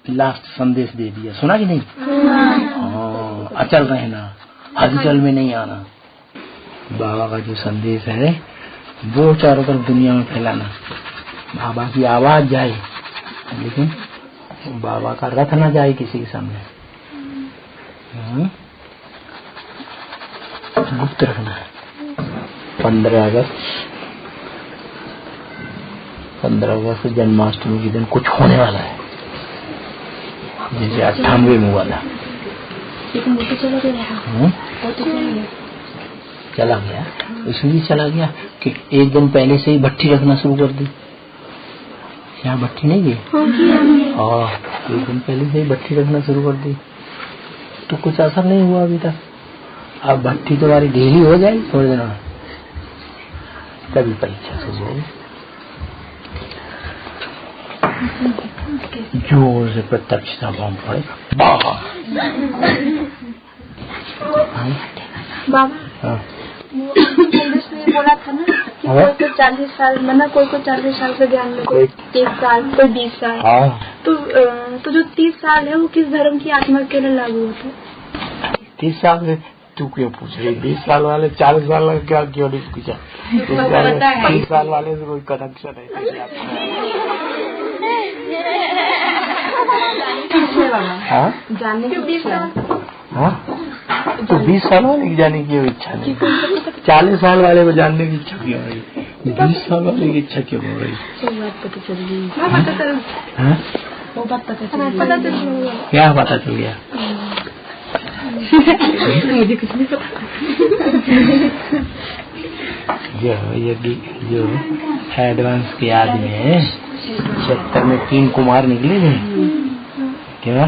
Last संदेश दे दिया, सुना कि नहीं? हाँ, अचल रहना, हलचल में नहीं आना। बाबा का जो संदेश है वो चारों तरफ दुनिया में फैलाना। बाबा की आवाज जाए लेकिन बाबा का रथ ना जाए किसी के सामने। गुप्त रखना है। 15 अगस्त जन्माष्टमी के दिन कुछ होने वाला है, जैसे 98 में हुआ था। चला गया, इसलिए चला गया कि एक दिन पहले से ही भट्टी रखना शुरू कर दी। यहाँ भट्टी नहीं गई? हाँ, एक दिन पहले से ही भट्टी रखना शुरू कर दी तो कुछ असर नहीं हुआ अभी तक। अब भट्टी तुम्हारी ढीली हो जाए थोड़े दिनों में, तभी परीक्षा शुरू होगी। जोर से प्रत्यक्षता बम पड़ेगा। बाबा हाँ, ने बोला था ना कि कोई को 40 साल, मतलब कोई को 40 साल से ज्ञान में, कोई 30 साल, कोई 20 साल। तो जो 30 साल है वो किस धर्म की आत्मा के लिए लागू होता है? 30 साल में तू क्यों पूछ रही? 20 साल वाले 40 साल वाले क्या क्यों नहीं पूछा? 30 साल वाले से कोई कनेक्शन है? जानने की इच्छा है। तो 20 साल वाले की जानने की इच्छा नहीं, 40 साल वाले को जानने की इच्छा क्यों हो रही? 20 साल वाले की इच्छा क्यों हो रही? वो बात पता चल गई। क्या पता चल गया? मुझे कुछ नहीं पता। जो एडवांस के आदमी है 76 में 3 कुमार निकले थे। क्या?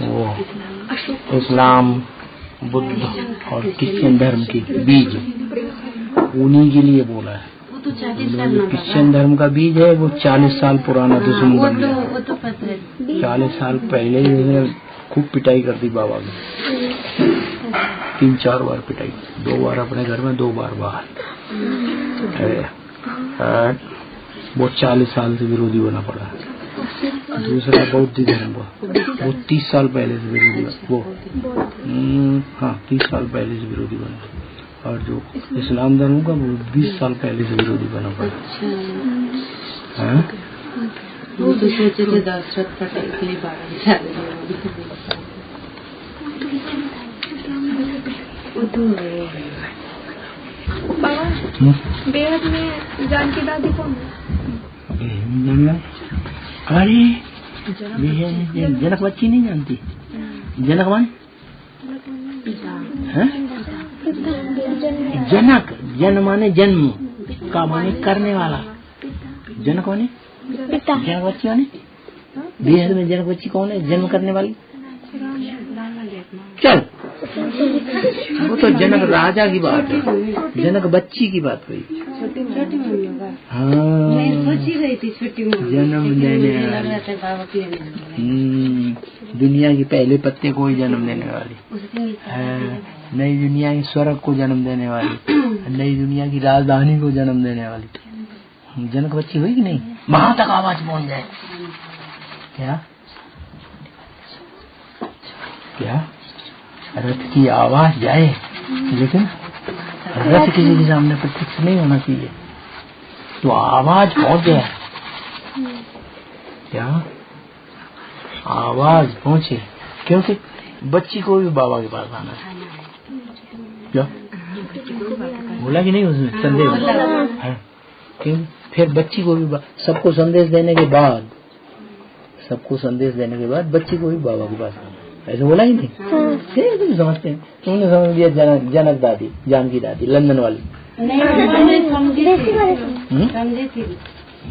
वो इस्लाम, बुद्ध और क्रिश्चियन धर्म के बीज, उन्हीं के लिए बोला है। क्रिश्चियन धर्म का बीज है वो 40 साल पुराना दुश्मन बन गया। 40 साल पहले ही खूब पिटाई कर दी बाबा की, 3-4 बार पिटाई, 2 बार अपने घर में, 2 बार बाहर। वो 40 साल से विरोधी बना पड़ा। दूसरा बौद्ध धर्म वो 30 साल पहले से विरोधी वो 30 साल पहले से विरोधी बना, और जो इस्लाम धर्म का वो 20 साल पहले से विरोधी बना पड़ा। वो तो सोचे थे दशरथ पटेल के लिए 12 साल। बेहद में जानकी दादी कौन है? अरे जनक बच्ची नहीं जानती? जनक मान जनक, जन माने जन्म का माने करने वाला, जनक माने जनक बच्ची माने बेहद में जनक बच्ची कौन है? जन्म करने वाली। चल वो तो जनक राजा की बात है, जनक बच्ची की बात हुई। हाँ, जन्म देने दुनिया के पहले पत्ते को ही जन्म देने वाली, नई दुनिया के स्वर्ग को जन्म देने वाली, नई दुनिया की राजधानी को जन्म देने वाली जनक बच्ची हुई कि नहीं? वहां तक आवाज पहुंच जाए। क्या रथ की आवाज जाए लेकिन रथ किसी के सामने प्रत्यक्ष नहीं होना चाहिए, तो आवाज पहुंच गया। क्या आवाज पहुंचे? क्योंकि बच्ची को भी बाबा के पास आना है। क्या बोला कि नहीं उसने? संदेश है। क्यों? फिर बच्ची को भी सबको संदेश देने के बाद बच्ची को भी बाबा के पास आना, ऐसे बोला ही नहीं? तुम समझते हैं, तुमने समझ लिया जनक दादी, जानकी दादी लंदन वाली।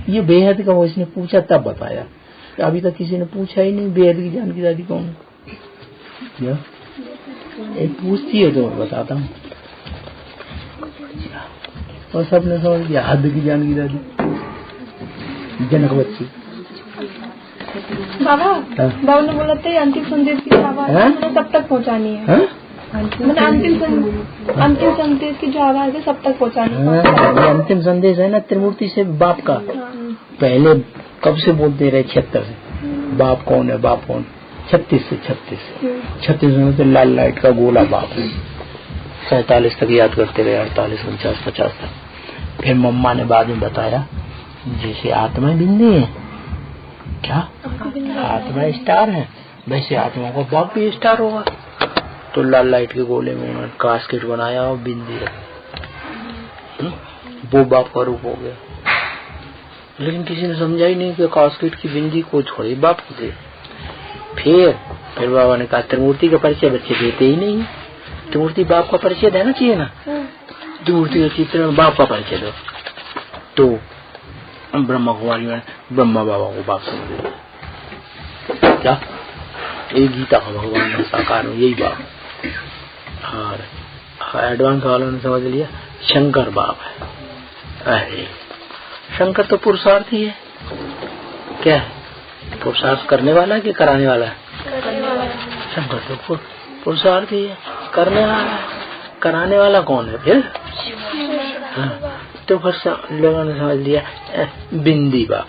ये बेहद का वो इसने पूछा तब बताया, अभी तक किसी ने पूछा ही नहीं बेहद की जानकी दादी कौन है। पूछती है तो मैं बताता हूँ, और सबने समझ लिया हद की जानकी दादी, जनक बच्ची। बाबा ने बोला था अंतिम संदेश की आवाज सब तक पहुंचानी है। अंतिम संदेश की जो आवाज है सब तक पहुंचानी है। अंतिम संदेश है ना त्रिमूर्ति से बाप का। पहले कब से बोलते रहे 76 से बाप कौन है, बाप कौन। 36 में तो लाल लाइट का गोला बाप है। 47 तक याद करते रहे, 48, 49, 50 तक। फिर मम्मा ने बाद में बताया जैसे आत्मा बिंदी है, क्या आत्मा स्टार है, वैसे आत्मा का बाप भी स्टार होगा। तो लाल लाइट के गोले में उन्होंने कास्केट बनाया और बिंदी रखी, वो बाप का रूप हो गया। लेकिन किसी ने समझा ही नहीं कि कास्केट की बिंदी को छोड़े बाप को दे। फिर बाबा ने कहा त्रिमूर्ति का परिचय बच्चे देते ही नहीं, त्रिमूर्ति बाप का परिचय देना चाहिए ना, त्रिमूर्ति के चित्र में बाप का परिचय दो। तो ब्रह्मा कुमारी में ब्रह्मा बाबा को बाप समझ लिया। क्या एक गीता का भगवान ने साकार हो, यही बाप। और एडवांस वालों ने समझ लिया शंकर बाप है। अरे शंकर तो पुरुषार्थी है, क्या है पुरुषार्थ करने वाला है कि कराने वाला है? शंकर तो पुरुषार्थी है, करने वाला है। कराने वाला कौन है फिर? तो फिर लोगों ने समझ लिया बिंदी बाप,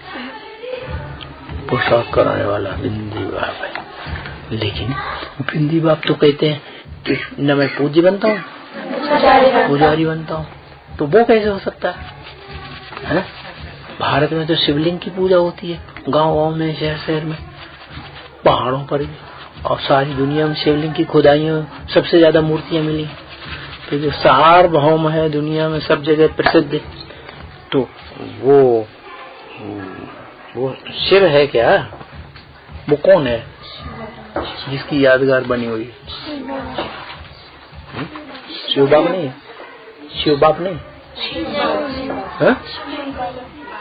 पुरुषार्थ कराने वाला बिंदी बाप है। लेकिन बिंदी बाप तो कहते हैं कि न मैं पूज्य बनता हूँ, पुजारी बनता हूँ, तो वो कैसे हो सकता है? भारत में तो शिवलिंग की पूजा होती है, गांव में, शहर में, पहाड़ों पर भी, और सारी दुनिया में शिवलिंग की खुदाइयों सबसे ज्यादा मूर्तियां मिली। तो जो सार्वभौम है दुनिया में सब जगह प्रसिद्ध, तो वो शिव है क्या? वो कौन है जिसकी यादगार बनी हुई? शिव बाप नहीं, शिव बाप नहीं,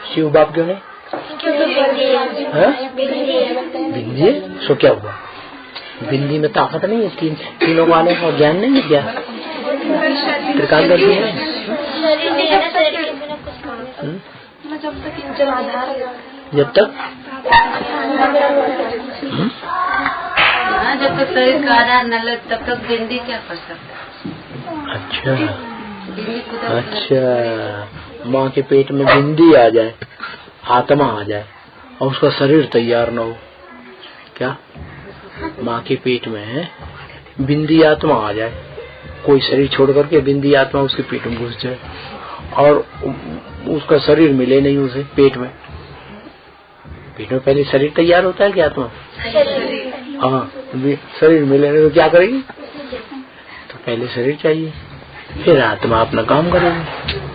शिव बाप क्यों नहीं? बिंदी है, सो क्या हुआ? बिंदी में ताकत नहीं है, तीनों वाले का ज्ञान नहीं है क्या? त्रिकाल करती है जब तक जब तक शरीर का आधार न लगे तब तक बिंदी क्या कर सकता? अच्छा, माँ के पेट में बिंदी आ जाए, आत्मा आ जाए और उसका शरीर तैयार न हो, क्या? माँ के पेट में बिंदी आत्मा आ जाए, कोई शरीर छोड़ करके बिंदी आत्मा उसके पेट में घुस जाए और उसका शरीर मिले नहीं उसे पेट में पहले शरीर तैयार होता है कि आत्मा? हाँ, शरीर मिले नहीं तो क्या करेगी? तो पहले शरीर चाहिए, फिर आत्मा अपना काम करेगी।